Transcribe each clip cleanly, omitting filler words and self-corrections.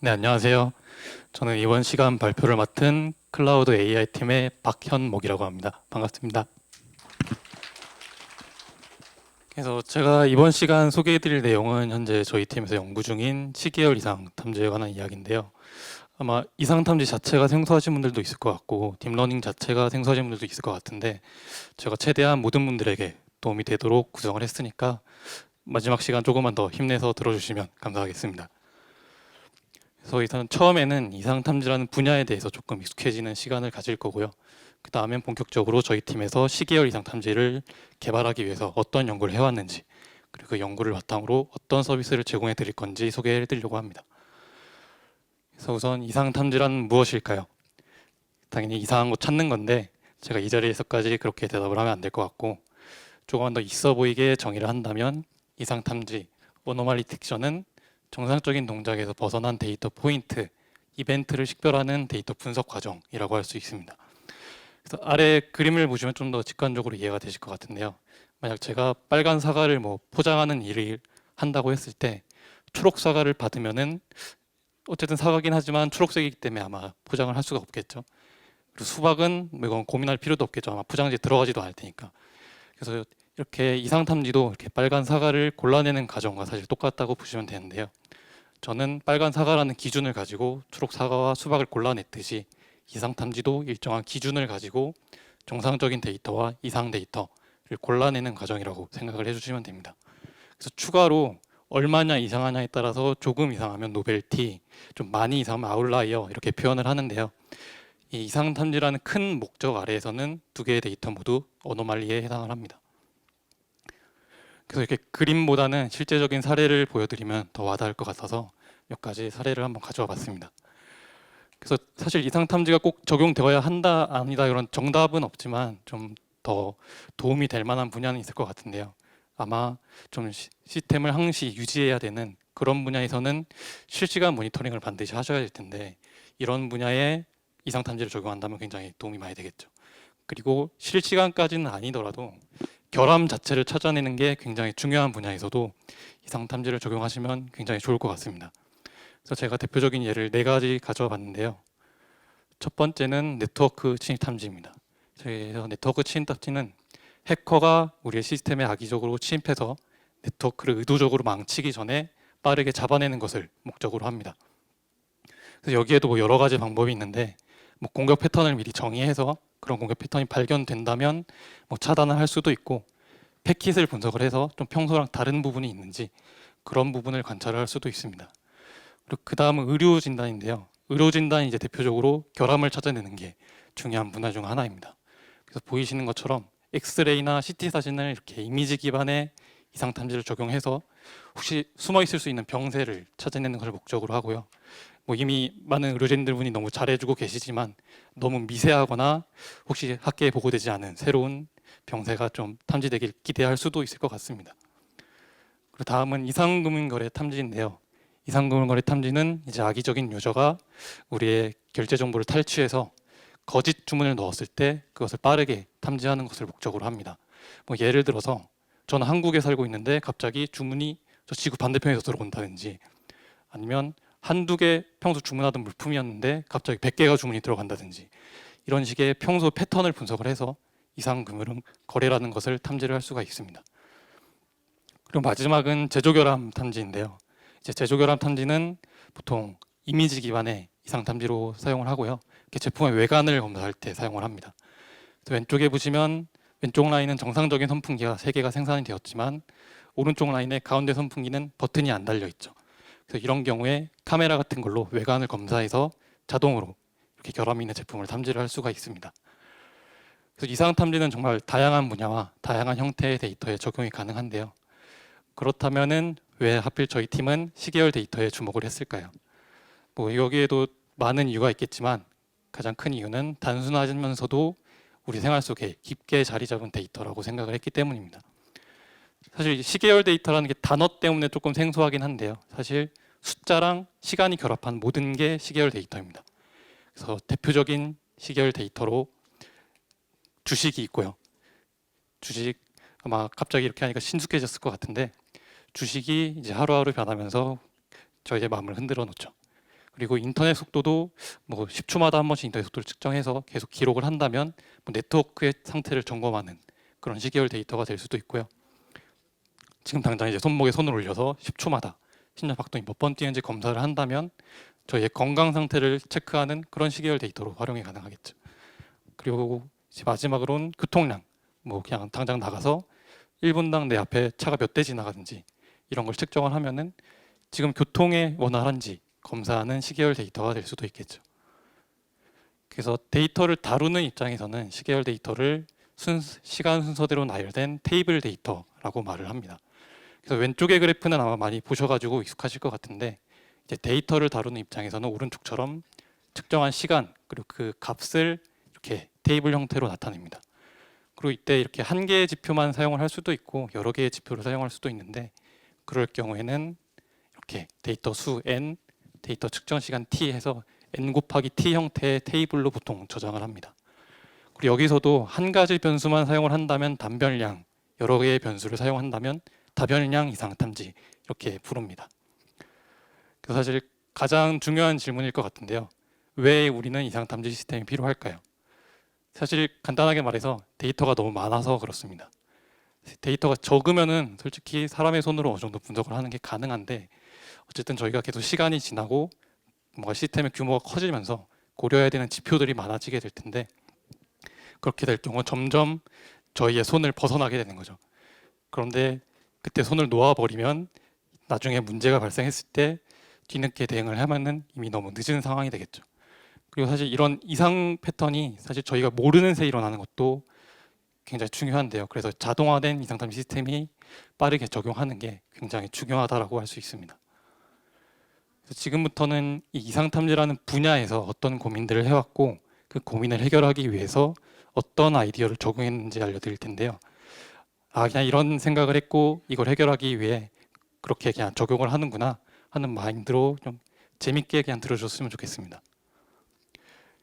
네, 안녕하세요. 저는 이번 시간 발표를 맡은 클라우드 AI 팀의 박현목이라고 합니다. 반갑습니다. 그래서 제가 이번 시간 소개해드릴 내용은 현재 저희 팀에서 연구 중인 시계열 이상 탐지에 관한 이야기인데요. 아마 이상 탐지 자체가 생소하신 분들도 있을 것 같고 딥러닝 자체가 생소하신 분들도 있을 것 같은데 제가 최대한 모든 분들에게 도움이 되도록 구성을 했으니까 마지막 시간 조금만 더 힘내서 들어주시면 감사하겠습니다. 그래서 일단 처음에는 이상 탐지라는 분야에 대해서 조금 익숙해지는 시간을 가질 거고요. 그 다음엔 본격적으로 저희 팀에서 시계열 이상 탐지를 개발하기 위해서 어떤 연구를 해왔는지, 그리고 그 연구를 바탕으로 어떤 서비스를 제공해 드릴 건지 소개해 드리려고 합니다. 그래서 우선 이상 탐지란 무엇일까요? 당연히 이상한 거 찾는 건데 제가 이 자리에서까지 그렇게 대답을 하면 안 될 것 같고, 조금만 더 있어 보이게 정의를 한다면 이상 탐지, 어노말리 딕션은 정상적인 동작에서 벗어난 데이터 포인트, 이벤트를 식별하는 데이터 분석 과정이라고 할 수 있습니다. 그래서 아래 그림을 보시면 좀 더 직관적으로 이해가 되실 것 같은데요. 만약 제가 빨간 사과를 포장하는 일을 한다고 했을 때 초록 사과를 받으면은 어쨌든 사과긴 하지만 초록색이기 때문에 아마 포장을 할 수가 없겠죠. 그리고 수박은 이건 고민할 필요도 없겠죠. 아마 포장지에 들어가지도 않을 테니까. 그래서 이렇게 이상 탐지도 이렇게 빨간 사과를 골라내는 과정과 사실 똑같다고 보시면 되는데요. 저는 빨간 사과라는 기준을 가지고 초록 사과와 수박을 골라냈듯이 이상 탐지도 일정한 기준을 가지고 정상적인 데이터와 이상 데이터를 골라내는 과정이라고 생각을 해주시면 됩니다. 그래서 추가로 얼마냐 이상하냐에 따라서 조금 이상하면 노벨티, 좀 많이 이상하면 아웃라이어 이렇게 표현을 하는데요. 이 이상 탐지라는 큰 목적 아래에서는 두 개의 데이터 모두 어노말리에 해당을 합니다. 그래서 이렇게 그림보다는 실제적인 사례를 보여드리면 더 와닿을 것 같아서 몇 가지 사례를 한번 가져와 봤습니다. 그래서 사실 이상 탐지가 꼭 적용되어야 한다 아니다 이런 정답은 없지만 좀 더 도움이 될 만한 분야는 있을 것 같은데요. 아마 좀 시스템을 항시 유지해야 되는 그런 분야에서는 실시간 모니터링을 반드시 하셔야 될 텐데 이런 분야에 이상 탐지를 적용한다면 굉장히 도움이 많이 되겠죠. 그리고 실시간까지는 아니더라도 결함 자체를 찾아내는 게 굉장히 중요한 분야에서도 이상 탐지를 적용하시면 굉장히 좋을 것 같습니다. 그래서 제가 대표적인 예를 네 가지 가져와 봤는데요. 첫 번째는 네트워크 침입 탐지입니다. 그래서 네트워크 침입 탐지는 해커가 우리의 시스템에 악의적으로 침입해서 네트워크를 의도적으로 망치기 전에 빠르게 잡아내는 것을 목적으로 합니다. 그래서 여기에도 여러 가지 방법이 있는데 공격 패턴을 미리 정의해서 그런 공격 패턴이 발견된다면 차단을 할 수도 있고 패킷을 분석을 해서 좀 평소랑 다른 부분이 있는지 그런 부분을 관찰을 할 수도 있습니다. 그리고 그 다음은 의료 진단인데요. 의료 진단이 이제 대표적으로 결함을 찾아내는 게 중요한 분야 중 하나입니다. 그래서 보이시는 것처럼 엑스레이나 CT 사진을 이렇게 이미지 기반의 이상 탐지를 적용해서 혹시 숨어 있을 수 있는 병세를 찾아내는 것을 목적으로 하고요. 이미 많은 의료진들분이 너무 잘해주고 계시지만 너무 미세하거나 혹시 학계에 보고되지 않은 새로운 병세가 좀 탐지되길 기대할 수도 있을 것 같습니다. 그리고 다음은 이상금융거래 탐지인데요. 이상금융거래 탐지는 이제 악의적인 유저가 우리의 결제 정보를 탈취해서 거짓 주문을 넣었을 때 그것을 빠르게 탐지하는 것을 목적으로 합니다. 예를 들어서 저는 한국에 살고 있는데 갑자기 주문이 저 지구 반대편에서 들어온다든지, 아니면 한두 개 평소 주문하던 물품이었는데 갑자기 100개가 주문이 들어간다든지, 이런 식의 평소 패턴을 분석을 해서 이상금융 거래라는 것을 탐지를 할 수가 있습니다. 그리고 마지막은 제조결함 탐지인데요. 이제 제조결함 탐지는 보통 이미지 기반의 이상 탐지로 사용을 하고요. 제품의 외관을 검사할 때 사용을 합니다. 왼쪽에 보시면 왼쪽 라인은 정상적인 선풍기가 3개가 생산이 되었지만 오른쪽 라인의 가운데 선풍기는 버튼이 안 달려 있죠. 그래서 이런 경우에 카메라 같은 걸로 외관을 검사해서 자동으로 이렇게 결함이 있는 제품을 탐지를 할 수가 있습니다. 그래서 이상 탐지는 정말 다양한 분야와 다양한 형태의 데이터에 적용이 가능한데요. 그렇다면은 왜 하필 저희 팀은 시계열 데이터에 주목을 했을까요? 여기에도 많은 이유가 있겠지만 가장 큰 이유는 단순하면서도 우리 생활 속에 깊게 자리 잡은 데이터라고 생각을 했기 때문입니다. 사실 시계열 데이터라는 게 단어 때문에 조금 생소하긴 한데요. 사실 숫자랑 시간이 결합한 모든 게 시계열 데이터입니다. 그래서 대표적인 시계열 데이터로 주식이 있고요. 주식, 아마 갑자기 이렇게 하니까 신숙해졌을 것 같은데 주식이 이제 하루하루 변하면서 저희의 마음을 흔들어 놓죠. 그리고 인터넷 속도도 뭐 10초마다 한 번씩 인터넷 속도를 측정해서 계속 기록을 한다면 뭐 네트워크의 상태를 점검하는 그런 시계열 데이터가 될 수도 있고요. 지금 당장 이제 손목에 손을 올려서 10초마다 심장 박동이 몇 번 뛰는지 검사를 한다면 저희의 건강 상태를 체크하는 그런 시계열 데이터로 활용이 가능하겠죠. 그리고 이제 마지막으로는 교통량, 뭐 그냥 당장 나가서 1분당 내 앞에 차가 몇 대 지나가는지 이런 걸 측정을 하면은 지금 교통에 원활한지 검사하는 시계열 데이터가 될 수도 있겠죠. 그래서 데이터를 다루는 입장에서는 시계열 데이터를 시간 순서대로 나열된 테이블 데이터라고 말을 합니다. 그래서 왼쪽의 그래프는 아마 많이 보셔가지고 익숙하실 것 같은데 이제 데이터를 다루는 입장에서는 오른쪽처럼 측정한 시간 그리고 그 값을 이렇게 테이블 형태로 나타냅니다. 그리고 이때 이렇게 한 개의 지표만 사용을 할 수도 있고 여러 개의 지표를 사용할 수도 있는데 그럴 경우에는 이렇게 데이터 수 n, 데이터 측정 시간 t 해서 n 곱하기 t 형태의 테이블로 보통 저장을 합니다. 그리고 여기서도 한 가지 변수만 사용을 한다면 단변량, 여러 개의 변수를 사용한다면 다변량 이상탐지 이렇게 부릅니다. 그래서 사실 가장 중요한 질문일 것 같은데요. 왜 우리는 이상탐지 시스템이 필요할까요? 사실 간단하게 말해서 데이터가 너무 많아서 그렇습니다. 데이터가 적으면은 솔직히 사람의 손으로 어느 정도 분석을 하는 게 가능한데 어쨌든 저희가 계속 시간이 지나고 뭔가 시스템의 규모가 커지면서 고려해야 되는 지표들이 많아지게 될 텐데 그렇게 될 경우 점점 저희의 손을 벗어나게 되는 거죠. 그런데 그때 손을 놓아버리면 나중에 문제가 발생했을 때 뒤늦게 대응을 하면은 이미 너무 늦은 상황이 되겠죠. 그리고 사실 이런 이상 패턴이 사실 저희가 모르는 새에 일어나는 것도 굉장히 중요한데요. 그래서 자동화된 이상탐지 시스템이 빠르게 적용하는 게 굉장히 중요하다고 할 수 있습니다. 그래서 지금부터는 이 이상탐지라는 분야에서 어떤 고민들을 해왔고 그 고민을 해결하기 위해서 어떤 아이디어를 적용했는지 알려드릴 텐데요. 그냥 이런 생각을 했고 이걸 해결하기 위해 그렇게 그냥 적용을 하는구나 하는 마인드로 좀 재밌게 그냥 들어줬으면 좋겠습니다.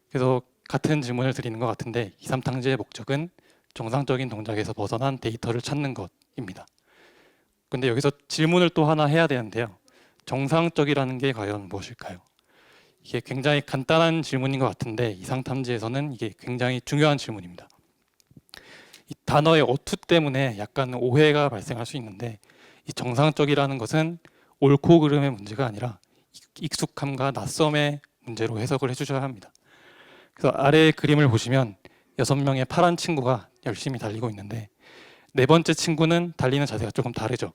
그래서 같은 질문을 드리는 것 같은데 이상탐지의 목적은 정상적인 동작에서 벗어난 데이터를 찾는 것입니다. 근데 여기서 질문을 또 하나 해야 되는데요. 정상적이라는 게 과연 무엇일까요? 이게 굉장히 간단한 질문인 것 같은데 이상탐지에서는 이게 굉장히 중요한 질문입니다. 이 단어의 어투 때문에 약간 오해가 발생할 수 있는데 이 정상적이라는 것은 옳고 그름의 문제가 아니라 익숙함과 낯섦의 문제로 해석을 해주셔야 합니다. 그래서 아래의 그림을 보시면 6명의 파란 친구가 열심히 달리고 있는데 네 번째 친구는 달리는 자세가 조금 다르죠.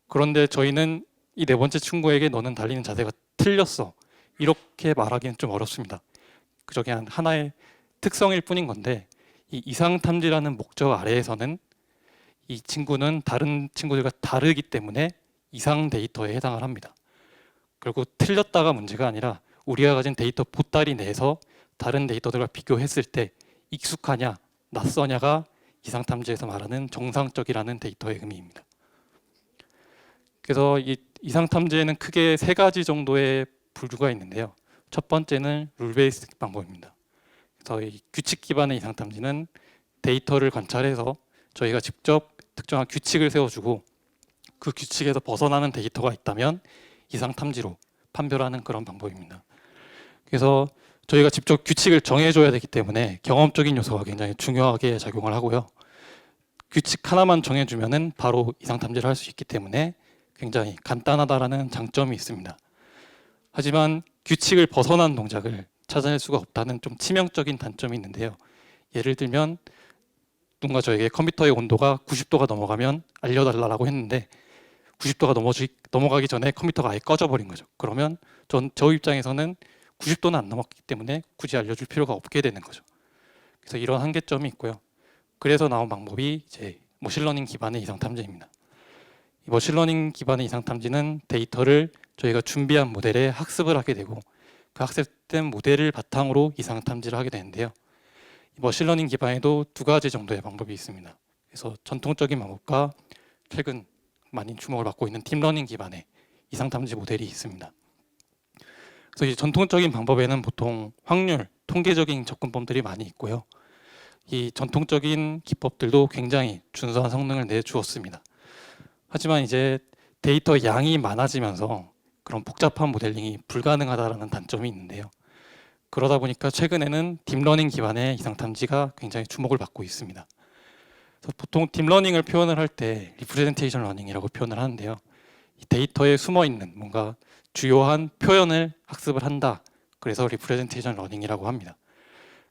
그런데 저희는 이 네 번째 친구에게 너는 달리는 자세가 틀렸어 이렇게 말하기는 좀 어렵습니다. 그저 그냥 하나의 특성일 뿐인 건데 이 이상탐지라는 목적 아래에서는 이 친구는 다른 친구들과 다르기 때문에 이상 데이터에 해당을 합니다. 그리고 틀렸다가 문제가 아니라 우리가 가진 데이터 보따리 내에서 다른 데이터들과 비교했을 때 익숙하냐 낯서냐가 이상탐지에서 말하는 정상적이라는 데이터의 의미입니다. 그래서 이 이상탐지에는 크게 세 가지 정도의 부류가 있는데요. 첫 번째는 룰 베이스 방법입니다. 그래서 이 규칙 기반의 이상탐지는 데이터를 관찰해서 저희가 직접 특정한 규칙을 세워주고 그 규칙에서 벗어나는 데이터가 있다면 이상탐지로 판별하는 그런 방법입니다. 그래서 저희가 직접 규칙을 정해줘야 되기 때문에 경험적인 요소가 굉장히 중요하게 작용을 하고요. 규칙 하나만 정해주면은 바로 이상탐지를 할 수 있기 때문에 굉장히 간단하다라는 장점이 있습니다. 하지만 규칙을 벗어난 동작을 찾아낼 수가 없다는 좀 치명적인 단점이 있는데요. 예를 들면 누군가 저에게 컴퓨터의 온도가 90도가 넘어가면 알려달라고 했는데 90도가 넘어가기 전에 컴퓨터가 아예 꺼져버린 거죠. 그러면 저 입장에서는 90도는 안 넘었기 때문에 굳이 알려줄 필요가 없게 되는 거죠. 그래서 이런 한계점이 있고요. 그래서 나온 방법이 이제 머신러닝 기반의 이상탐지입니다. 이 머신러닝 기반의 이상탐지는 데이터를 저희가 준비한 모델에 학습을 하게 되고 그 학습된 모델을 바탕으로 이상탐지를 하게 되는데요. 이 머신러닝 기반에도 두 가지 정도의 방법이 있습니다. 그래서 전통적인 방법과 최근 많이 주목을 받고 있는 딥러닝 기반의 이상탐지 모델이 있습니다. 그래서 이 전통적인 방법에는 보통 확률, 통계적인 접근법들이 많이 있고요. 이 전통적인 기법들도 굉장히 준수한 성능을 내주었습니다. 하지만 이제 데이터 양이 많아지면서 그런 복잡한 모델링이 불가능하다라는 단점이 있는데요. 그러다 보니까 최근에는 딥러닝 기반의 이상탐지가 굉장히 주목을 받고 있습니다. 그래서 보통 딥러닝을 표현을 할 때 리프레젠테이션 러닝이라고 표현을 하는데요. 이 데이터에 숨어 있는 뭔가 주요한 표현을 학습을 한다. 그래서 리프레젠테이션 러닝이라고 합니다.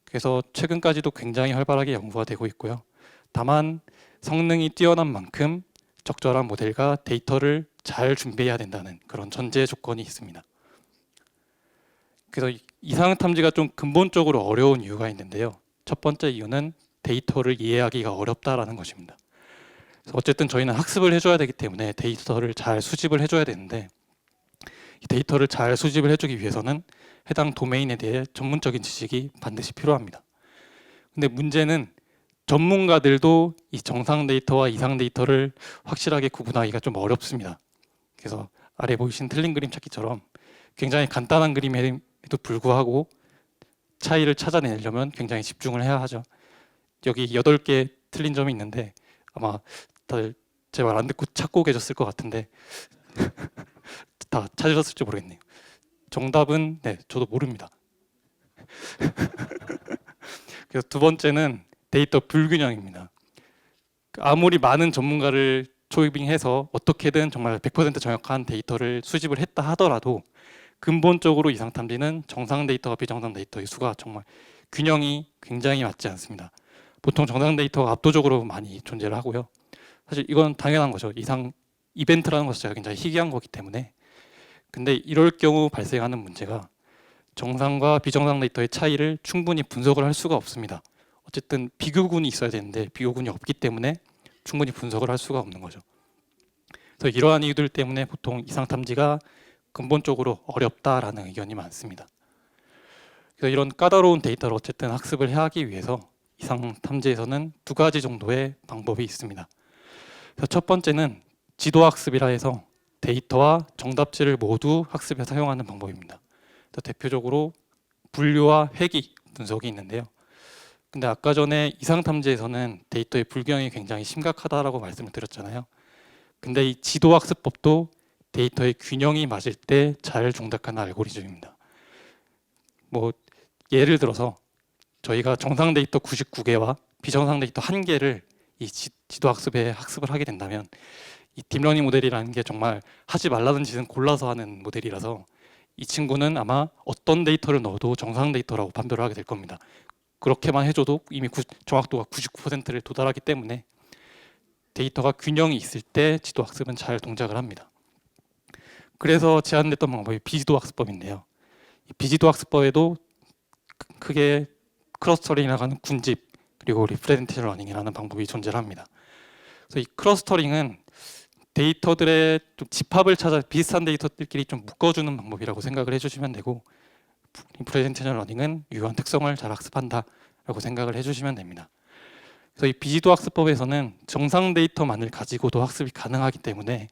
그래서 최근까지도 굉장히 활발하게 연구가 되고 있고요. 다만 성능이 뛰어난 만큼 적절한 모델과 데이터를 잘 준비해야 된다는 그런 전제 조건이 있습니다. 그래서 이상 탐지가 좀 근본적으로 어려운 이유가 있는데요. 첫 번째 이유는 데이터를 이해하기가 어렵다라는 것입니다. 그래서 어쨌든 저희는 학습을 해줘야 되기 때문에 데이터를 잘 수집을 해줘야 되는데 이 데이터를 잘 수집을 해주기 위해서는 해당 도메인에 대해 전문적인 지식이 반드시 필요합니다. 근데 문제는 전문가들도 이 정상 데이터와 이상 데이터를 확실하게 구분하기가 좀 어렵습니다. 그래서 아래 보이신 틀린 그림 찾기처럼 굉장히 간단한 그림에도 불구하고 차이를 찾아내려면 굉장히 집중을 해야 하죠. 여기 8개 틀린 점이 있는데 아마 다들 제 말 안 듣고 찾고 계셨을 것 같은데 다 찾으셨을지 모르겠네요. 정답은 네, 저도 모릅니다. 그래서 두 번째는 데이터 불균형입니다. 아무리 많은 전문가를 초빙해서 어떻게든 정말 100% 정확한 데이터를 수집을 했다 하더라도 근본적으로 이상 탐지는 정상 데이터와 비정상 데이터의 수가 정말 균형이 굉장히 맞지 않습니다. 보통 정상 데이터가 압도적으로 많이 존재를 하고요. 사실 이건 당연한 거죠. 이상 이벤트라는 것 자체가 굉장히 희귀한 거기 때문에. 근데 이럴 경우 발생하는 문제가 정상과 비정상 데이터의 차이를 충분히 분석을 할 수가 없습니다. 어쨌든 비교군이 있어야 되는데 비교군이 없기 때문에 충분히 분석을 할 수가 없는 거죠. 그래서 이러한 이유들 때문에 보통 이상 탐지가 근본적으로 어렵다라는 의견이 많습니다. 그래서 이런 까다로운 데이터를 어쨌든 학습을 하기 위해서 이상 탐지에서는 두 가지 정도의 방법이 있습니다. 그래서 첫 번째는 지도 학습이라 해서 데이터와 정답지를 모두 학습에 사용하는 방법입니다. 그래서 대표적으로 분류와 회귀 분석이 있는데요. 근데 아까 전에 이상 탐지에서는 데이터의 불균형이 굉장히 심각하다라고 말씀을 드렸잖아요. 근데 이 지도 학습법도 데이터의 균형이 맞을 때 잘 종작하는 알고리즘입니다. 뭐 예를 들어서 저희가 정상 데이터 99개와 비정상 데이터 1개를 이 지도 학습에 학습을 하게 된다면 이 딥러닝 모델이라는 게 정말 하지 말라는 짓은 골라서 하는 모델이라서 이 친구는 아마 어떤 데이터를 넣어도 정상 데이터라고 판별을 하게 될 겁니다. 그렇게만 해줘도 이미 정확도가 99%를 도달하기 때문에 데이터가 균형이 있을 때 지도 학습은 잘 동작을 합니다. 그래서 제안됐던 방법이 비지도 학습법인데요. 이 비지도 학습법에도 크게 클러스터링이라고 하는 군집 그리고 리프레젠테이션 러닝이라는 방법이 존재합니다. 그래서 이 클러스터링은 데이터들의 좀 집합을 찾아 비슷한 데이터들끼리 좀 묶어주는 방법이라고 생각을 해주시면 되고 리프레젠테이션 러닝은 유효한 특성을 잘 학습한다라고 생각을 해주시면 됩니다. 그래서 이 비지도 학습법에서는 정상 데이터만을 가지고도 학습이 가능하기 때문에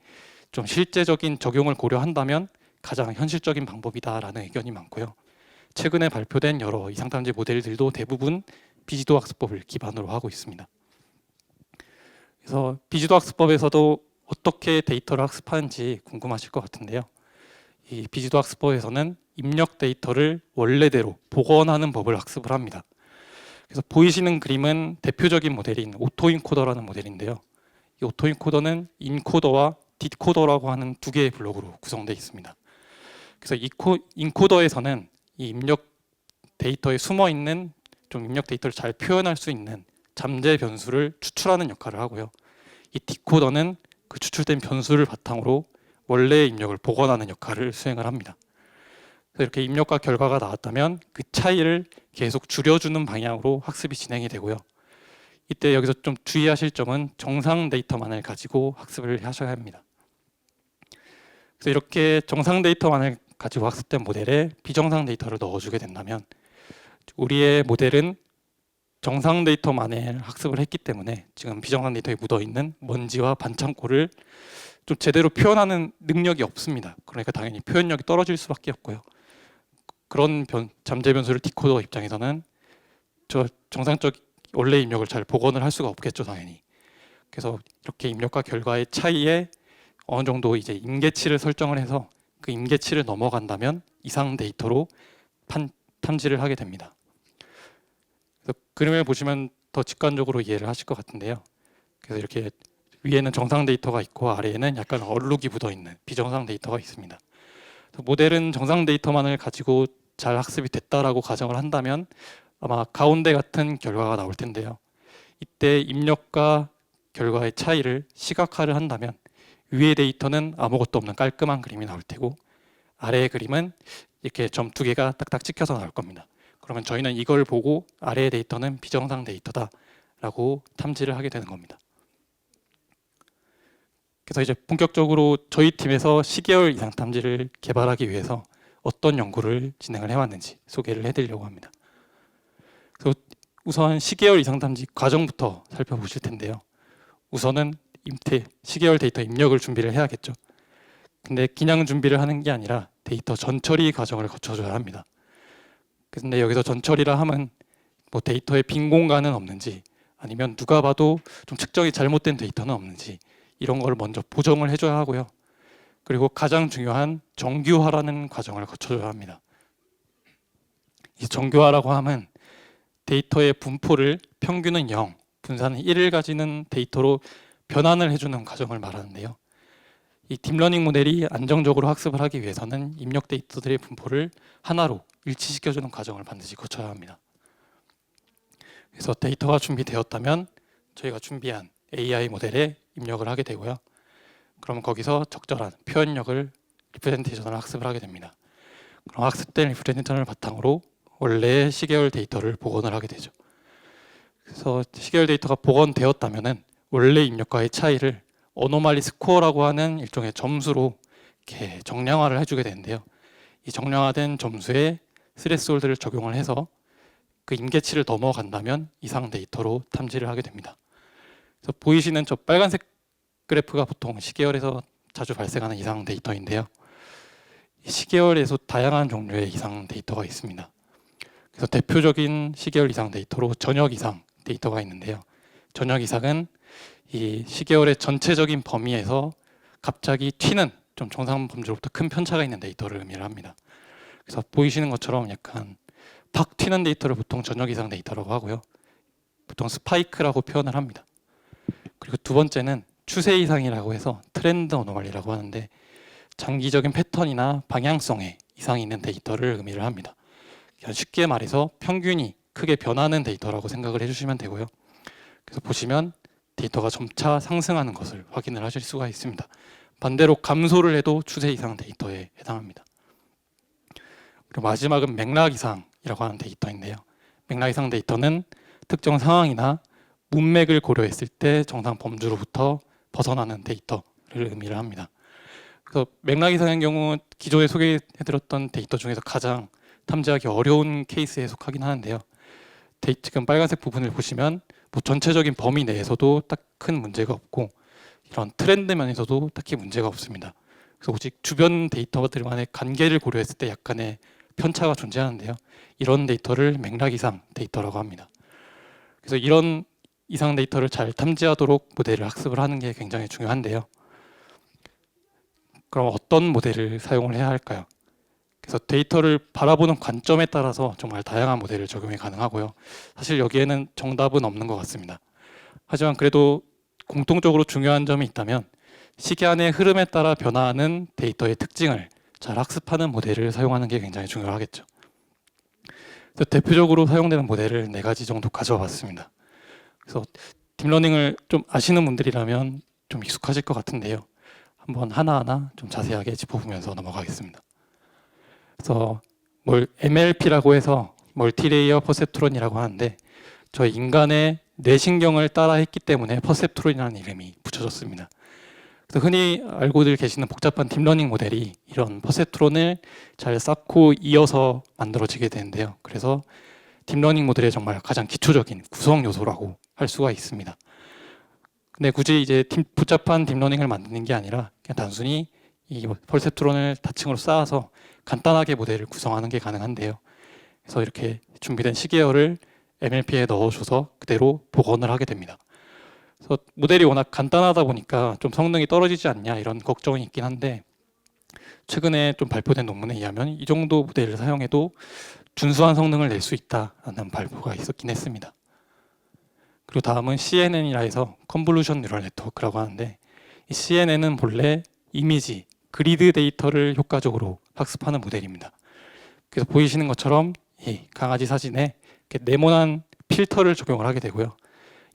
좀 실제적인 적용을 고려한다면 가장 현실적인 방법이다라는 의견이 많고요. 최근에 발표된 여러 이상탐지 모델들도 대부분 비지도 학습법을 기반으로 하고 있습니다. 그래서 비지도 학습법에서도 어떻게 데이터를 학습하는지 궁금하실 것 같은데요. 이 비지도 학습법에서는 입력 데이터를 원래대로 복원하는 법을 학습을 합니다. 그래서 보이시는 그림은 대표적인 모델인 오토인코더라는 모델인데요. 이 오토인코더는 인코더와 디코더라고 하는 두 개의 블록으로 구성되어 있습니다. 그래서 인코더에서는 이 입력 데이터에 숨어 있는 좀 입력 데이터를 잘 표현할 수 있는 잠재 변수를 추출하는 역할을 하고요. 이 디코더는 그 추출된 변수를 바탕으로 원래의 입력을 복원하는 역할을 수행을 합니다. 그래서 이렇게 입력과 결과가 나왔다면 그 차이를 계속 줄여주는 방향으로 학습이 진행이 되고요. 이때 여기서 좀 주의하실 점은 정상 데이터만을 가지고 학습을 하셔야 합니다. 그래서 이렇게 정상 데이터만을 가지고 학습된 모델에 비정상 데이터를 넣어주게 된다면 우리의 모델은 정상 데이터만을 학습을 했기 때문에 지금 비정상 데이터에 묻어있는 먼지와 반창고를 좀 제대로 표현하는 능력이 없습니다. 그러니까 당연히 표현력이 떨어질 수밖에 없고요. 그런 잠재 변수를 디코더 입장에서는 저 정상적 원래 입력을 잘 복원을 할 수가 없겠죠, 당연히. 그래서 이렇게 입력과 결과의 차이에 어느 정도 이제 임계치를 설정을 해서 그 임계치를 넘어간다면 이상 데이터로 탐지를 하게 됩니다. 그래서 그림을 보시면 더 직관적으로 이해를 하실 것 같은데요. 그래서 이렇게 위에는 정상 데이터가 있고 아래에는 약간 얼룩이 묻어 있는 비정상 데이터가 있습니다. 모델은 정상 데이터만을 가지고 잘 학습이 됐다라고 가정을 한다면 아마 가운데 같은 결과가 나올 텐데요. 이때 입력과 결과의 차이를 시각화를 한다면 위의 데이터는 아무것도 없는 깔끔한 그림이 나올 테고 아래의 그림은 이렇게 점 두 개가 딱딱 찍혀서 나올 겁니다. 그러면 저희는 이걸 보고 아래의 데이터는 비정상 데이터다라고 탐지를 하게 되는 겁니다. 그래서 이제 본격적으로 저희 팀에서 시계열 이상 탐지를 개발하기 위해서 어떤 연구를 진행을 해왔는지 소개를 해드리려고 합니다. 그래서 우선 시계열 이상 탐지 과정부터 살펴보실 텐데요. 우선은 시계열 데이터 입력을 준비를 해야겠죠. 근데 그냥 준비를 하는 게 아니라 데이터 전처리 과정을 거쳐줘야 합니다. 근데 여기서 전처리라 함은 뭐 데이터에 빈 공간은 없는지 아니면 누가 봐도 좀 측정이 잘못된 데이터는 없는지 이런 걸 먼저 보정을 해줘야 하고요. 그리고 가장 중요한 정규화라는 과정을 거쳐줘야 합니다. 이 정규화라고 함은 데이터의 분포를 평균은 0, 분산은 1을 가지는 데이터로 변환을 해주는 과정을 말하는데요. 이 딥러닝 모델이 안정적으로 학습을 하기 위해서는 입력 데이터들의 분포를 하나로 일치시켜주는 과정을 반드시 거쳐야 합니다. 그래서 데이터가 준비되었다면 저희가 준비한 AI 모델에 입력을 하게 되고요. 그럼 거기서 적절한 표현력을 리프레젠테이션을 학습을 하게 됩니다. 그럼 학습된 리프레젠테이션을 바탕으로 원래의 시계열 데이터를 복원을 하게 되죠. 그래서 시계열 데이터가 복원되었다면은 원래 입력과의 차이를 어노말리 스코어라고 하는 일종의 점수로 이렇게 정량화를 해주게 되는데요. 이 정량화된 점수에 스레스홀드를 적용을 해서 그 임계치를 넘어간다면 이상 데이터로 탐지를 하게 됩니다. 그래서 보이시는 저 빨간색 그래프가 보통 시계열에서 자주 발생하는 이상 데이터인데요. 시계열에서 다양한 종류의 이상 데이터가 있습니다. 그래서 대표적인 시계열 이상 데이터로 전역 이상 데이터가 있는데요. 전역 이상은 이 시계열의 전체적인 범위에서 갑자기 튀는 좀 정상 범주로부터 큰 편차가 있는 데이터를 의미를 합니다. 그래서 보이시는 것처럼 약간 팍 튀는 데이터를 보통 전역 이상 데이터라고 하고요. 보통 스파이크라고 표현을 합니다. 그리고 두 번째는 추세 이상이라고 해서 트렌드 어노멀리라고 하는데 장기적인 패턴이나 방향성에 이상이 있는 데이터를 의미를 합니다. 쉽게 말해서 평균이 크게 변하는 데이터라고 생각을 해주시면 되고요. 그래서 보시면 데이터가 점차 상승하는 것을 확인을 하실 수가 있습니다. 반대로 감소를 해도 추세 이상 데이터에 해당합니다. 그리고 마지막은 맥락 이상이라고 하는 데이터인데요. 맥락 이상 데이터는 특정 상황이나 문맥을 고려했을 때 정상 범주로부터 벗어나는 데이터를 의미를 합니다. 그래서 맥락 이상의 경우 기존에 소개해드렸던 데이터 중에서 가장 탐지하기 어려운 케이스에 속하긴 하는데요. 지금 빨간색 부분을 보시면 뭐 전체적인 범위 내에서도 딱 큰 문제가 없고 이런 트렌드 면에서도 딱히 문제가 없습니다. 그래서 오직 주변 데이터들만의 관계를 고려했을 때 약간의 편차가 존재하는데요. 이런 데이터를 맥락 이상 데이터라고 합니다. 그래서 이런 이상 데이터를 잘 탐지하도록 모델을 학습을 하는 게 굉장히 중요한데요. 그럼 어떤 모델을 사용을 해야 할까요? 그래서 데이터를 바라보는 관점에 따라서 정말 다양한 모델을 적용이 가능하고요. 사실 여기에는 정답은 없는 것 같습니다. 하지만 그래도 공통적으로 중요한 점이 있다면 시간의 흐름에 따라 변화하는 데이터의 특징을 잘 학습하는 모델을 사용하는 게 굉장히 중요하겠죠. 그래서 대표적으로 사용되는 모델을 4가지 정도 가져와 봤습니다. 그래서 딥러닝을 좀 아시는 분들이라면 좀 익숙하실 것 같은데요. 한번 하나하나 좀 자세하게 짚어보면서 넘어가겠습니다. 그래서 MLP라고 해서 멀티레이어 퍼셉트론이라고 하는데 저희 인간의 뇌신경을 따라 했기 때문에 퍼셉트론이라는 이름이 붙여졌습니다. 그래서 흔히 알고들 계시는 복잡한 딥러닝 모델이 이런 퍼셉트론을 잘 쌓고 이어서 만들어지게 되는데요. 그래서 딥러닝 모델의 정말 가장 기초적인 구성 요소라고 할 수가 있습니다. 근데 굳이 이제 복잡한 딥러닝을 만드는 게 아니라 그냥 단순히 이 퍼셉트론을 다층으로 쌓아서 간단하게 모델을 구성하는 게 가능한데요. 그래서 이렇게 준비된 시계열을 MLP에 넣어줘서 그대로 복원을 하게 됩니다. 그래서 모델이 워낙 간단하다 보니까 좀 성능이 떨어지지 않냐 이런 걱정이 있긴 한데 최근에 좀 발표된 논문에 의하면 이 정도 모델을 사용해도 준수한 성능을 낼 수 있다라는 발표가 있었긴 했습니다. 그리고 다음은 CNN이라 해서 컨볼루션 뉴럴 네트워크라고 하는데, 이 CNN은 본래 이미지, 그리드 데이터를 효과적으로 학습하는 모델입니다. 그래서 보이시는 것처럼 이 강아지 사진에 이렇게 네모난 필터를 적용을 하게 되고요.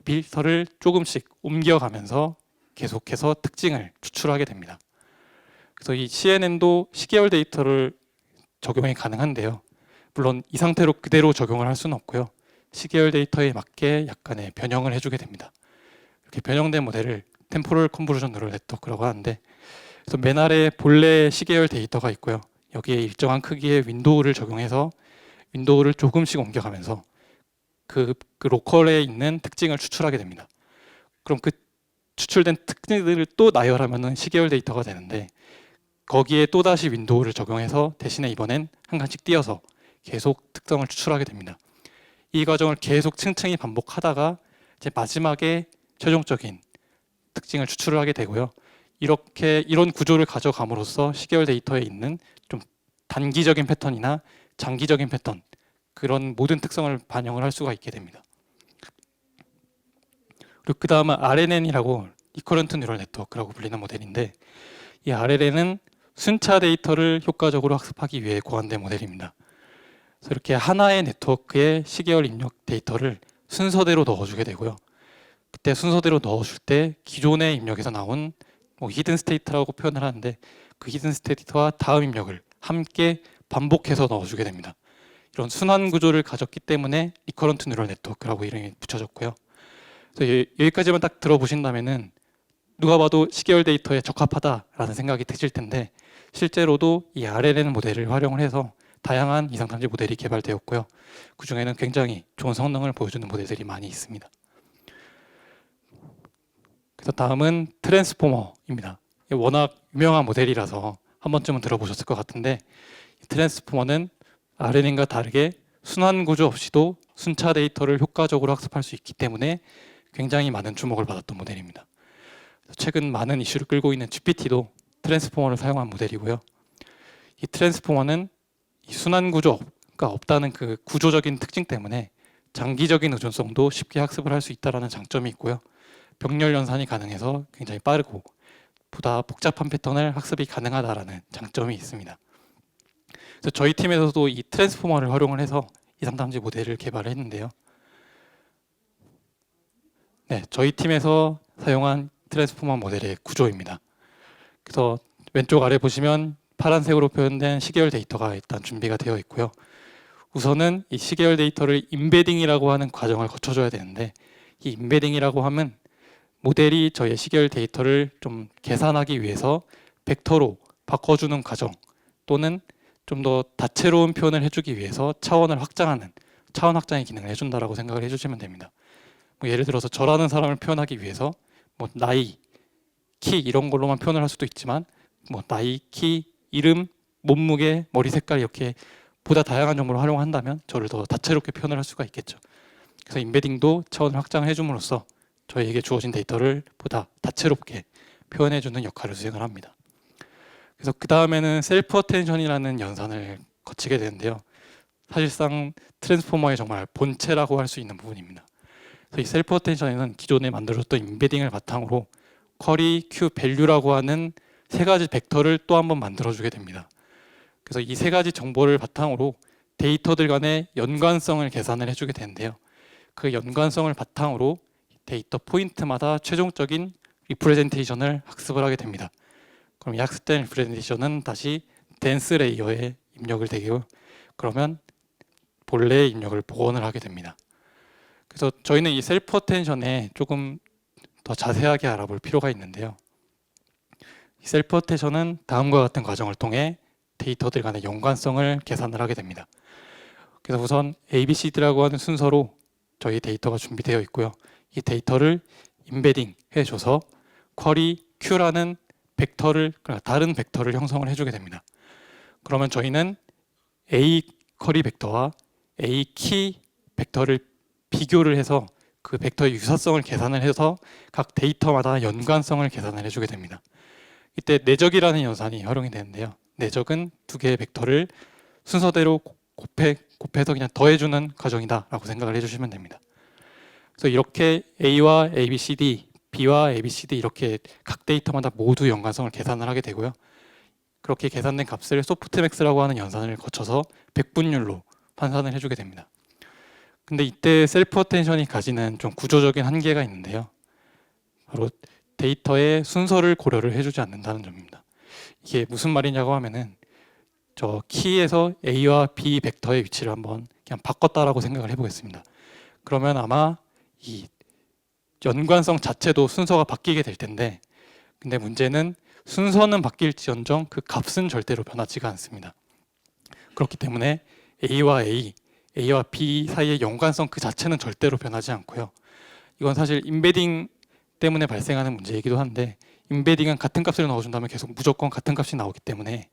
필터를 조금씩 옮겨가면서 계속해서 특징을 추출하게 됩니다. 그래서 이 CNN도 시계열 데이터를 적용이 가능한데요. 물론 이 상태로 그대로 적용을 할 수는 없고요. 시계열 데이터에 맞게 약간의 변형을 해주게 됩니다. 이렇게 변형된 모델을 템포럴 컨볼루션 뉴럴 네트워크라고 하는데, 그래서 맨 아래에 본래 시계열 데이터가 있고요. 여기에 일정한 크기의 윈도우를 적용해서 윈도우를 조금씩 옮겨가면서 그 로컬에 있는 특징을 추출하게 됩니다. 그럼 그 추출된 특징들을 또 나열하면은 시계열 데이터가 되는데, 거기에 또다시 윈도우를 적용해서 대신에 이번엔 한 칸씩 띄어서 계속 특성을 추출하게 됩니다. 이 과정을 계속 층층이 반복하다가 이제 마지막에 최종적인 특징을 추출을 하게 되고요. 이런 구조를 가져감으로써 시계열 데이터에 있는 좀 단기적인 패턴이나 장기적인 패턴, 그런 모든 특성을 반영을 할 수가 있게 됩니다. 그리고 그 다음은 RNN이라고 리커런트 뉴럴 네트워크라고 불리는 모델인데, 이 RNN은 순차 데이터를 효과적으로 학습하기 위해 고안된 모델입니다. 그래서 이렇게 하나의 네트워크에 시계열 입력 데이터를 순서대로 넣어주게 되고요. 그때 순서대로 넣어줄 때 기존의 입력에서 나온 히든 스테이트라고 표현을 하는데, 그 히든 스테이트와 다음 입력을 함께 반복해서 넣어주게 됩니다. 이런 순환 구조를 가졌기 때문에 리커런트 뉴럴 네트워크라고 이름이 붙여졌고요. 그래서 여기까지만 딱 들어보신다면은 누가 봐도 시계열 데이터에 적합하다라는 생각이 드실 텐데, 실제로도 이 RNN 모델을 활용을 해서 다양한 이상탐지 모델이 개발되었고요. 그 중에는 굉장히 좋은 성능을 보여주는 모델들이 많이 있습니다. 그래서 다음은 트랜스포머입니다. 워낙 유명한 모델이라서 한 번쯤은 들어보셨을 것 같은데, 트랜스포머는 RNN과 다르게 순환 구조 없이도 순차 데이터를 효과적으로 학습할 수 있기 때문에 굉장히 많은 주목을 받았던 모델입니다. 최근 많은 이슈를 끌고 있는 GPT도 트랜스포머를 사용한 모델이고요. 이 트랜스포머는 이 순환 구조가 없다는 그 구조적인 특징 때문에 장기적인 의존성도 쉽게 학습을 할 수 있다는 장점이 있고요. 병렬 연산이 가능해서 굉장히 빠르고 보다 복잡한 패턴을 학습이 가능하다는 장점이 있습니다. 그래서 저희 팀에서도 이 트랜스포머를 활용을 해서 이상탐지 모델을 개발을 했는데요. 네, 저희 팀에서 사용한 트랜스포머 모델의 구조입니다. 그래서 왼쪽 아래 보시면 파란색으로 표현된 시계열 데이터가 일단 준비가 되어 있고요. 우선은 이 시계열 데이터를 임베딩이라고 하는 과정을 거쳐줘야 되는데, 이 임베딩이라고 하면 모델이 저희의 시계열 데이터를 좀 계산하기 위해서 벡터로 바꿔주는 과정, 또는 좀 더 다채로운 표현을 해주기 위해서 차원을 확장하는 차원 확장의 기능을 해준다라고 생각을 해주시면 됩니다. 예를 들어서 저라는 사람을 표현하기 위해서 나이, 키 이런 걸로만 표현을 할 수도 있지만 나이, 키, 이름, 몸무게, 머리 색깔 이렇게 보다 다양한 정보를 활용한다면 저를 더 다채롭게 표현을 할 수가 있겠죠. 그래서 임베딩도 차원을 확장을 해줌으로써 저희에게 주어진 데이터를 보다 다채롭게 표현해주는 역할을 수행을 합니다. 그래서 그 다음에는 셀프 어텐션이라는 연산을 거치게 되는데요. 사실상 트랜스포머의 정말 본체라고 할 수 있는 부분입니다. 그래서 이 셀프 어텐션에는 기존에 만들어졌던 임베딩을 바탕으로 쿼리, 큐, 밸류라고 하는 세 가지 벡터를 또 한번 만들어주게 됩니다. 그래서 이 세 가지 정보를 바탕으로 데이터들 간의 연관성을 계산을 해주게 되는데요. 그 연관성을 바탕으로 데이터 포인트마다 최종적인 리프레젠테이션을 학습을 하게 됩니다. 그럼 이 학습된 리프레젠테이션은 다시 덴스 레이어에 입력을 되고요. 그러면 본래의 입력을 복원을 하게 됩니다. 그래서 저희는 이 셀프 어텐션에 조금 더 자세하게 알아볼 필요가 있는데요. 이 셀프 어텐션은 다음과 같은 과정을 통해 데이터들 간의 연관성을 계산을 하게 됩니다. 그래서 우선 ABCD라고 하는 순서로 저희 데이터가 준비되어 있고요. 이 데이터를 임베딩 해줘서 쿼리 Q라는 벡터를, 다른 벡터를 형성을 해주게 됩니다. 그러면 저희는 A 쿼리 벡터와 A 키 벡터를 비교를 해서 그 벡터의 유사성을 계산을 해서 각 데이터마다 연관성을 계산을 해주게 됩니다. 이때 내적이라는 연산이 활용이 되는데요. 내적은 두 개의 벡터를 순서대로 곱해서 그냥 더해주는 과정이다라고 생각을 해주시면 됩니다. 그래서 이렇게 A와 ABCD, B와 ABCD 이렇게 각 데이터마다 모두 연관성을 계산을 하게 되고요. 그렇게 계산된 값을 소프트맥스라고 하는 연산을 거쳐서 백분율로 환산을 해주게 됩니다. 근데 이때 셀프 어텐션이 가지는 좀 구조적인 한계가 있는데요. 바로 데이터의 순서를 고려를 해주지 않는다는 점입니다. 이게 무슨 말이냐고 하면은 저 키에서 A와 B 벡터의 위치를 한번 그냥 바꿨다라고 생각을 해보겠습니다. 그러면 아마 이 연관성 자체도 순서가 바뀌게 될 텐데, 근데 문제는 순서는 바뀔지언정 그 값은 절대로 변하지가 않습니다. 그렇기 때문에 A와 B 사이의 연관성 그 자체는 절대로 변하지 않고요. 이건 사실 임베딩 때문에 발생하는 문제이기도 한데, 임베딩은 같은 값을 넣어준다면 계속 무조건 같은 값이 나오기 때문에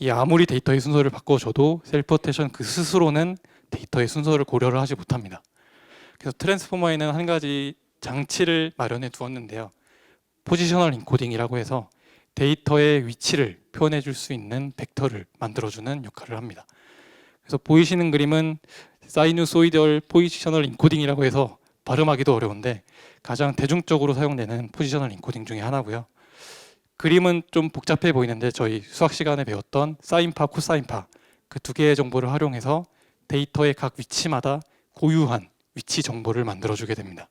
이 아무리 데이터의 순서를 바꿔줘도 셀프 어텐션 그 스스로는 데이터의 순서를 고려를 하지 못합니다. 그래서 트랜스포머에는 한 가지 장치를 마련해 두었는데요. 포지셔널 인코딩이라고 해서 데이터의 위치를 표현해 줄 수 있는 벡터를 만들어주는 역할을 합니다. 그래서 보이시는 그림은 사이누소이덜 포지셔널 인코딩이라고 해서 발음하기도 어려운데 가장 대중적으로 사용되는 포지셔널 인코딩 중에 하나고요. 그림은 좀 복잡해 보이는데 저희 수학 시간에 배웠던 사인파, 코사인파 그 두 개의 정보를 활용해서 데이터의 각 위치마다 고유한 위치 정보를 만들어주게 됩니다.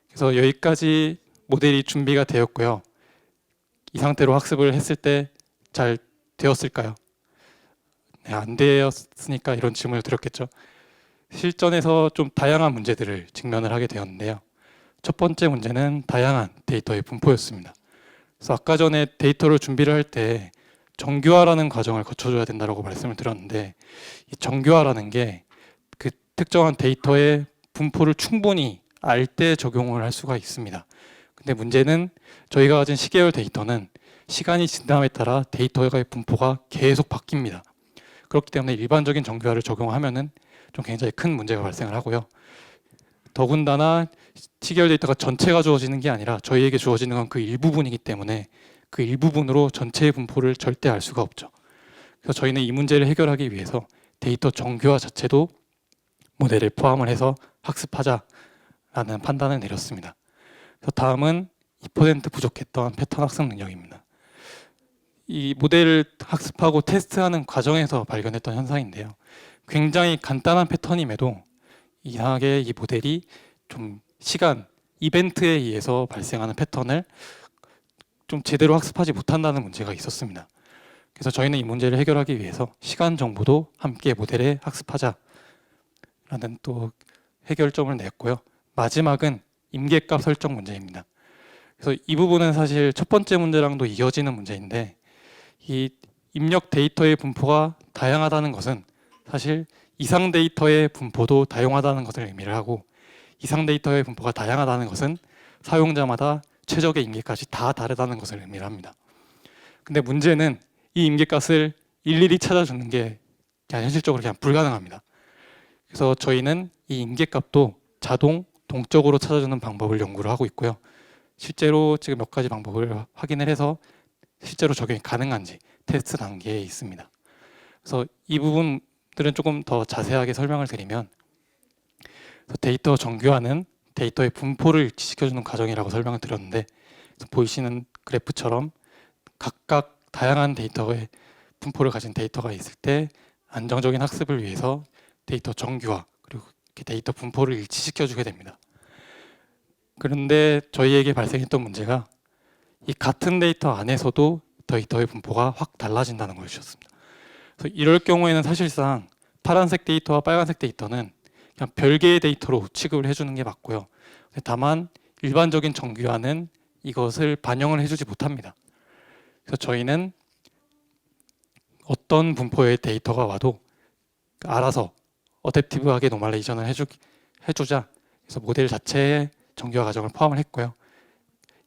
그래서 여기까지 모델이 준비가 되었고요. 이 상태로 학습을 했을 때 잘 되었을까요? 네, 안 되었으니까 이런 질문을 드렸겠죠. 실전에서 좀 다양한 문제들을 직면을 하게 되었는데요. 첫 번째 문제는 다양한 데이터의 분포였습니다. 그래서 아까 전에 데이터를 준비를 할 때 정교화라는 과정을 거쳐줘야 된다고 말씀을 드렸는데, 이 정교화라는 게 그 특정한 데이터의 분포를 충분히 알 때 적용을 할 수가 있습니다. 근데 문제는 저희가 가진 시계열 데이터는 시간이 지남에 따라 데이터의 분포가 계속 바뀝니다. 그렇기 때문에 일반적인 정교화를 적용하면은 좀 굉장히 큰 문제가 발생을 하고요. 더군다나 시계열 데이터가 전체가 주어지는 게 아니라 저희에게 주어지는 건 그 일부분이기 때문에 그 일부분으로 전체의 분포를 절대 알 수가 없죠. 그래서 저희는 이 문제를 해결하기 위해서 데이터 정교화 자체도 모델에 포함을 해서 학습하자라는 판단을 내렸습니다. 그래서 다음은 2% 부족했던 패턴 학습 능력입니다. 이 모델을 학습하고 테스트하는 과정에서 발견했던 현상인데요. 굉장히 간단한 패턴임에도 이상하게 이 모델이 좀 시간, 이벤트에 의해서 발생하는 패턴을 좀 제대로 학습하지 못한다는 문제가 있었습니다. 그래서 저희는 이 문제를 해결하기 위해서 시간 정보도 함께 모델에 학습하자라는 또 해결점을 냈고요. 마지막은 임계값 설정 문제입니다. 그래서 이 부분은 사실 첫 번째 문제랑도 이어지는 문제인데, 이 입력 데이터의 분포가 다양하다는 것은 사실 이상 데이터의 분포도 다양하다는 것을 의미를 하고, 이상 데이터의 분포가 다양하다는 것은 사용자마다 최적의 임계값이 다 다르다는 것을 의미를 합니다. 근데 문제는 이 임계값을 일일이 찾아주는 게 그냥 현실적으로 그냥 불가능합니다. 그래서 저희는 이 임계값도 자동 동적으로 찾아주는 방법을 연구를 하고 있고요. 실제로 지금 몇 가지 방법을 확인을 해서 실제로 적용이 가능한지 테스트 단계에 있습니다. 그래서 이 부분들은 조금 더 자세하게 설명을 드리면, 데이터 정교화는 데이터의 분포를 일치시켜주는 과정이라고 설명을 드렸는데, 보이시는 그래프처럼 각각 다양한 데이터의 분포를 가진 데이터가 있을 때 안정적인 학습을 위해서 데이터 정교화 그리고 데이터 분포를 일치시켜주게 됩니다. 그런데 저희에게 발생했던 문제가 이 같은 데이터 안에서도 데이터의 분포가 확 달라진다는 것이었습니다. 그래서 이럴 경우에는 사실상 파란색 데이터와 빨간색 데이터는 그냥 별개의 데이터로 취급을 해주는 게 맞고요. 다만 일반적인 정교화는 이것을 반영을 해주지 못합니다. 그래서 저희는 어떤 분포의 데이터가 와도 알아서 어댑티브하게 노멀레이션을 해주자. 그래서 모델 자체에 정교화 과정을 포함을 했고요.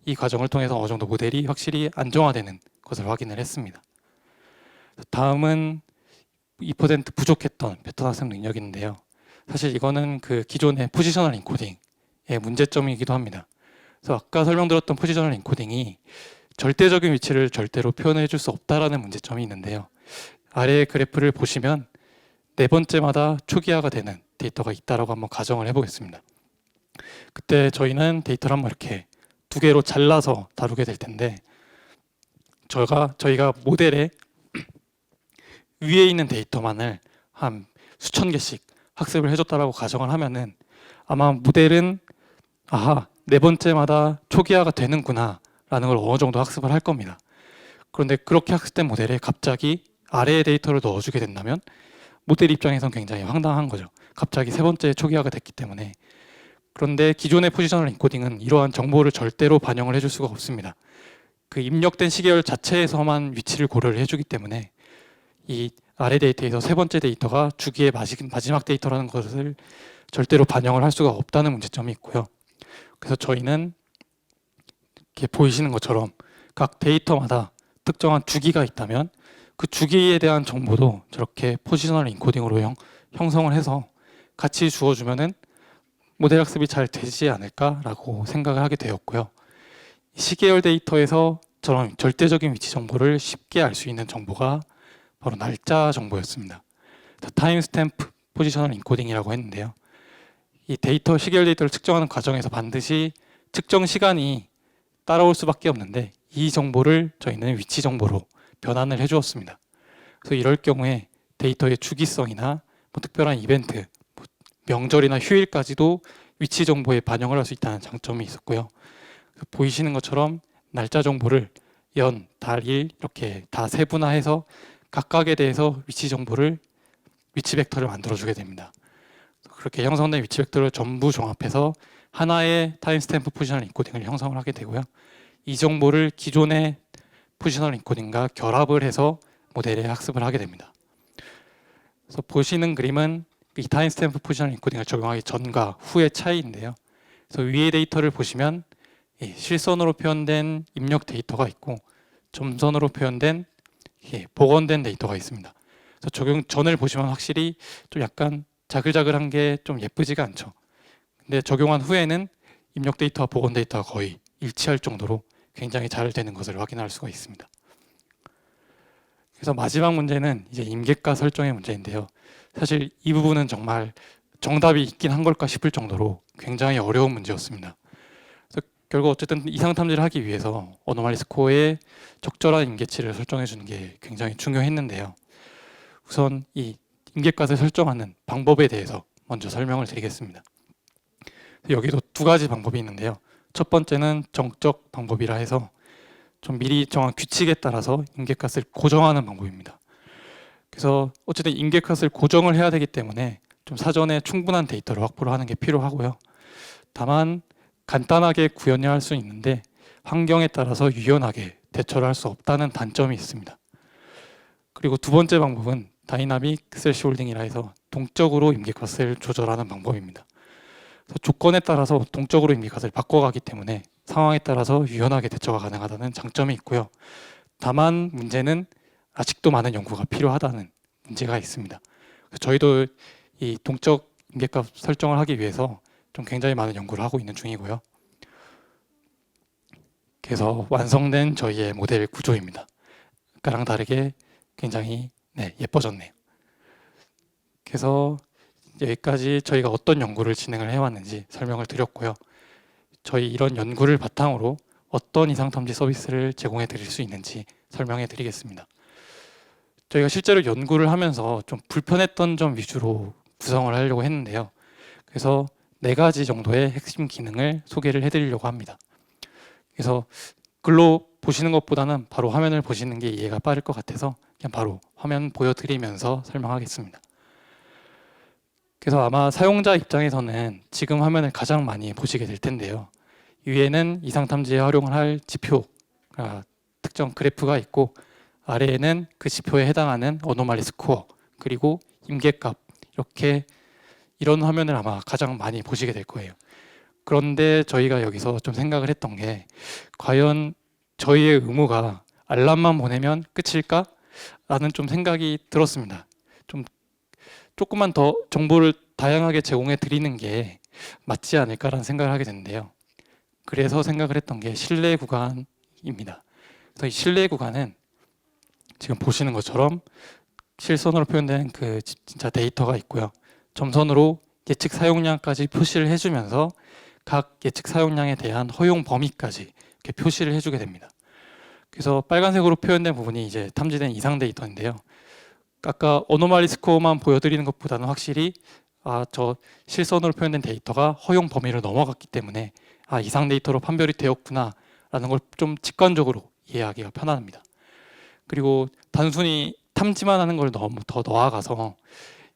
이 과정을 통해서 어느 정도 모델이 확실히 안정화되는 것을 확인을 했습니다. 다음은 2% 부족했던 패턴 학습 능력인데요. 사실 이거는 그 기존의 포지셔널 인코딩의 문제점이기도 합니다. 그래서 아까 설명드렸던 포지셔널 인코딩이 절대적인 위치를 절대로 표현해 줄 수 없다라는 문제점이 있는데요. 아래의 그래프를 보시면 네 번째마다 초기화가 되는 데이터가 있다라고 한번 가정을 해보겠습니다. 그때 저희는 데이터를 한번 이렇게 두 개로 잘라서 다루게 될 텐데, 저희가 모델에 위에 있는 데이터만을 한 수천 개씩 학습을 해줬다라고 가정을 하면은 아마 모델은 아하, 네 번째마다 초기화가 되는구나 라는 걸 어느 정도 학습을 할 겁니다. 그런데 그렇게 학습된 모델에 갑자기 아래의 데이터를 넣어주게 된다면 모델 입장에선 굉장히 황당한 거죠. 갑자기 세 번째 초기화가 됐기 때문에. 그런데 기존의 포지셔널 인코딩은 이러한 정보를 절대로 반영을 해줄 수가 없습니다. 그 입력된 시계열 자체에서만 위치를 고려를 해주기 때문에 이 아래 데이터에서 세 번째 데이터가 주기의 마지막 데이터라는 것을 절대로 반영을 할 수가 없다는 문제점이 있고요. 그래서 저희는 이렇게 보이시는 것처럼 각 데이터마다 특정한 주기가 있다면 그 주기에 대한 정보도 저렇게 포지셔널 인코딩으로 형성을 해서 같이 주어주면은 모델 학습이 잘 되지 않을까라고 생각을 하게 되었고요. 시계열 데이터에서 저런 절대적인 위치 정보를 쉽게 알 수 있는 정보가 바로 날짜 정보였습니다. 타임 스탬프 포지셔널 인코딩이라고 했는데요. 이 데이터, 시계열 데이터를 측정하는 과정에서 반드시 측정 시간이 따라올 수밖에 없는데 이 정보를 저희는 위치 정보로 변환을 해주었습니다. 그래서 이럴 경우에 데이터의 주기성이나 특별한 이벤트, 명절이나 휴일까지도 위치 정보에 반영을 할 수 있다는 장점이 있었고요. 보이시는 것처럼 날짜 정보를 연, 달, 일 이렇게 다 세분화해서 각각에 대해서 위치 정보를 위치 벡터를 만들어주게 됩니다. 그렇게 형성된 위치 벡터를 전부 종합해서 하나의 타임 스탬프 포지셔널 인코딩을 형성을 하게 되고요. 이 정보를 기존의 포지셔널 인코딩과 결합을 해서 모델에 학습을 하게 됩니다. 그래서 보시는 그림은 이 타임 스탬프 포지셔널 인코딩을 적용하기 전과 후의 차이인데요. 그래서 위의 데이터를 보시면 실선으로 표현된 입력 데이터가 있고 점선으로 표현된 복원된 데이터가 있습니다. 그래서 적용 전을 보시면 확실히 좀 약간 자글자글한 게 좀 예쁘지가 않죠. 근데 적용한 후에는 입력 데이터와 복원 데이터가 거의 일치할 정도로 굉장히 잘 되는 것을 확인할 수가 있습니다. 그래서 마지막 문제는 이제 임계가 설정의 문제인데요. 사실 이 부분은 정말 정답이 있긴 한 걸까 싶을 정도로 굉장히 어려운 문제였습니다. 그래서 결국 어쨌든 이상 탐지를 하기 위해서 어노말리 스코어의 적절한 임계치를 설정해 주는 게 굉장히 중요했는데요. 우선 이 임계값을 설정하는 방법에 대해서 먼저 설명을 드리겠습니다. 여기도 두 가지 방법이 있는데요. 첫 번째는 정적 방법이라 해서 좀 미리 정한 규칙에 따라서 임계값을 고정하는 방법입니다. 그래서 어쨌든 임계값을 고정을 해야 되기 때문에 좀 사전에 충분한 데이터를 확보를 하는 게 필요하고요. 다만 간단하게 구현할 수 있는데 환경에 따라서 유연하게 대처를 할 수 없다는 단점이 있습니다. 그리고 두 번째 방법은 다이나믹 스레시홀딩이라 해서 동적으로 임계값을 조절하는 방법입니다. 그래서 조건에 따라서 동적으로 임계값을 바꿔가기 때문에 상황에 따라서 유연하게 대처가 가능하다는 장점이 있고요. 다만 문제는 아직도 많은 연구가 필요하다는 문제가 있습니다. 저희도 이 동적 임계값 설정을 하기 위해서 좀 굉장히 많은 연구를 하고 있는 중이고요. 그래서 완성된 저희의 모델 구조입니다. 아까랑 다르게 굉장히 예뻐졌네요. 그래서 여기까지 저희가 어떤 연구를 진행을 해왔는지 설명을 드렸고요. 저희 이런 연구를 바탕으로 어떤 이상탐지 서비스를 제공해 드릴 수 있는지 설명해 드리겠습니다. 저희가 실제로 연구를 하면서 좀 불편했던 점 위주로 구성을 하려고 했는데요. 그래서 4가지 정도의 핵심 기능을 소개를 해드리려고 합니다. 그래서 글로 보시는 것보다는 바로 화면을 보시는 게 이해가 빠를 것 같아서 그냥 바로 화면 보여드리면서 설명하겠습니다. 그래서 아마 사용자 입장에서는 지금 화면을 가장 많이 보시게 될 텐데요. 위에는 이상탐지에 활용을 할 지표, 특정 그래프가 있고 아래에는 그 지표에 해당하는 어노말리 스코어 그리고 임계값 이렇게 이런 화면을 아마 가장 많이 보시게 될 거예요. 그런데 저희가 여기서 좀 생각을 했던 게 과연 저희의 의무가 알람만 보내면 끝일까? 라는 좀 생각이 들었습니다. 조금만 더 정보를 다양하게 제공해 드리는 게 맞지 않을까라는 생각을 하게 됐는데요. 그래서 생각을 했던 게 실내 구간입니다. 그래서 이 실내 구간은 지금 보시는 것처럼 실선으로 표현된 그 진짜 데이터가 있고요. 점선으로 예측 사용량까지 표시를 해주면서 각 예측 사용량에 대한 허용 범위까지 이렇게 표시를 해주게 됩니다. 그래서 빨간색으로 표현된 부분이 이제 탐지된 이상 데이터인데요. 아까 어노말리 스코어만 보여드리는 것보다는 확실히 저 실선으로 표현된 데이터가 허용 범위를 넘어갔기 때문에 이상 데이터로 판별이 되었구나 라는 걸 좀 직관적으로 이해하기가 편합니다. 그리고 단순히 탐지만 하는 걸 너무 더 나아가서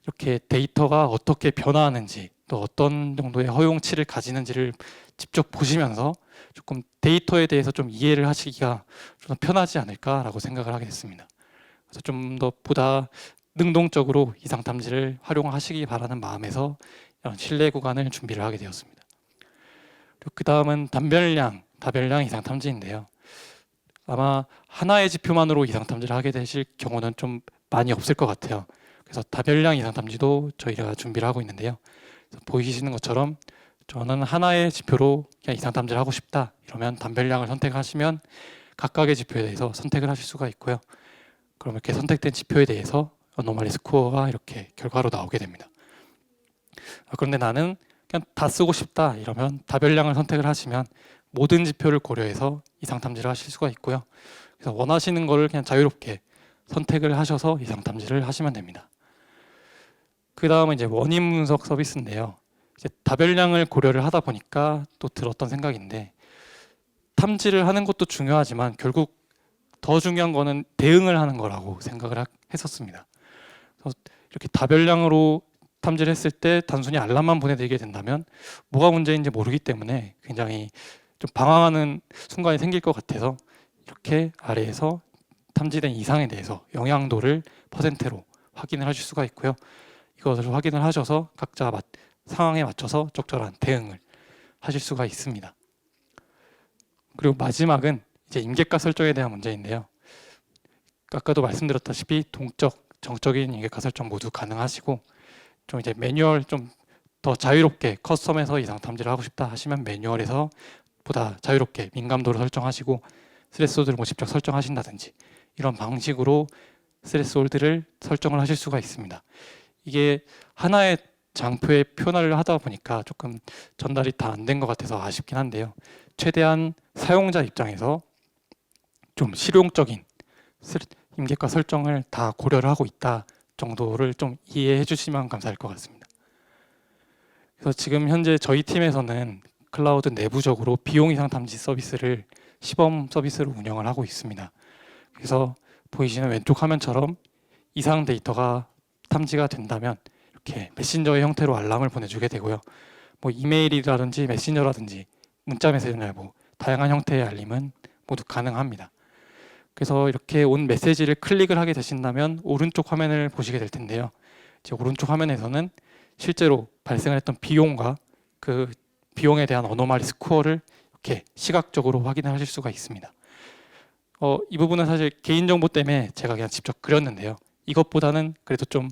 이렇게 데이터가 어떻게 변화하는지 또 어떤 정도의 허용치를 가지는지를 직접 보시면서 조금 데이터에 대해서 좀 이해를 하시기가 좀 편하지 않을까라고 생각을 하게 됐습니다. 그래서 좀 더 보다 능동적으로 이상 탐지를 활용하시기 바라는 마음에서 이런 실내 구간을 준비를 하게 되었습니다. 그리고 그 다음은 다별량 이상 탐지인데요. 아마 하나의 지표만으로 이상 탐지를 하게 되실 경우는 좀 많이 없을 것 같아요. 그래서 다별량 이상 탐지도 저희가 준비를 하고 있는데요. 보이시는 것처럼 저는 하나의 지표로 그냥 이상 탐지를 하고 싶다 이러면 다별량을 선택하시면 각각의 지표에 대해서 선택을 하실 수가 있고요. 그럼 이렇게 선택된 지표에 대해서 어노말리 스코어가 이렇게 결과로 나오게 됩니다. 그런데 나는 그냥 다 쓰고 싶다 이러면 다별량을 선택을 하시면 모든 지표를 고려해서 이상 탐지를 하실 수가 있고요. 그래서 원하시는 거를 그냥 자유롭게 선택을 하셔서 이상 탐지를 하시면 됩니다. 그 다음은 이제 원인 분석 서비스인데요. 이제 다별량을 고려를 하다 보니까 또 들었던 생각인데 탐지를 하는 것도 중요하지만 결국 더 중요한 거는 대응을 하는 거라고 생각을 했었습니다. 그래서 이렇게 다별량으로 탐지를 했을 때 단순히 알람만 보내드리게 된다면 뭐가 문제인지 모르기 때문에 굉장히 좀 방황하는 순간이 생길 것 같아서 이렇게 아래에서 탐지된 이상에 대해서 영향도를 퍼센트로 확인을 하실 수가 있고요. 이것을 확인을 하셔서 각자 상황에 맞춰서 적절한 대응을 하실 수가 있습니다. 그리고 마지막은 이제 임계가 설정에 대한 문제인데요. 아까도 말씀드렸다시피 동적, 정적인 임계가 설정 모두 가능하시고 좀 이제 매뉴얼 좀 더 자유롭게 커스텀에서 이상 탐지를 하고 싶다 하시면 매뉴얼에서 보다 자유롭게 민감도를 설정하시고 스레스홀드를 뭐 직접 설정하신다든지 이런 방식으로 스레스홀드를 설정을 하실 수가 있습니다. 이게 하나의 장표에 표현을 하다 보니까 조금 전달이 다 안 된 것 같아서 아쉽긴 한데요. 최대한 사용자 입장에서 좀 실용적인 임계가 설정을 다 고려를 하고 있다 정도를 좀 이해해 주시면 감사할 것 같습니다. 그래서 지금 현재 저희 팀에서는 클라우드 내부적으로 비용 이상 탐지 서비스를 시범 서비스로 운영을 하고 있습니다. 그래서 보이시는 왼쪽 화면처럼 이상 데이터가 탐지가 된다면 이렇게 메신저의 형태로 알람을 보내주게 되고요. 뭐 이메일이라든지 메신저라든지 문자 메시지나 뭐 다양한 형태의 알림은 모두 가능합니다. 그래서 이렇게 온 메시지를 클릭을 하게 되신다면 오른쪽 화면을 보시게 될 텐데요. 이제 오른쪽 화면에서는 실제로 발생을 했던 비용과 그 비용에 대한 어노말리 스코어를 이렇게 시각적으로 확인을 하실 수가 있습니다. 이 부분은 사실 개인정보 때문에 제가 그냥 직접 그렸는데요. 이것보다는 그래도 좀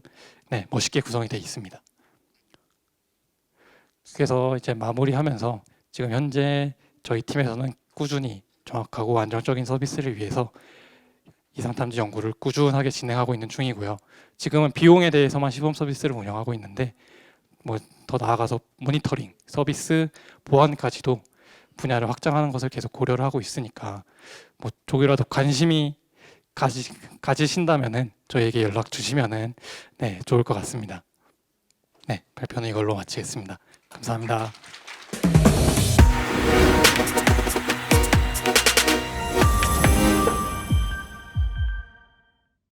멋있게 구성이 되어 있습니다. 그래서 이제 마무리하면서 지금 현재 저희 팀에서는 꾸준히 정확하고 안정적인 서비스를 위해서 이상탐지 연구를 꾸준하게 진행하고 있는 중이고요. 지금은 비용에 대해서만 시범 서비스를 운영하고 있는데 뭐 더 나아가서 모니터링, 서비스, 보안까지도 분야를 확장하는 것을 계속 고려를 하고 있으니까 뭐 조금이라도 관심이 가지신다면은 저희에게 연락 주시면은 좋을 것 같습니다. 발표는 이걸로 마치겠습니다. 감사합니다.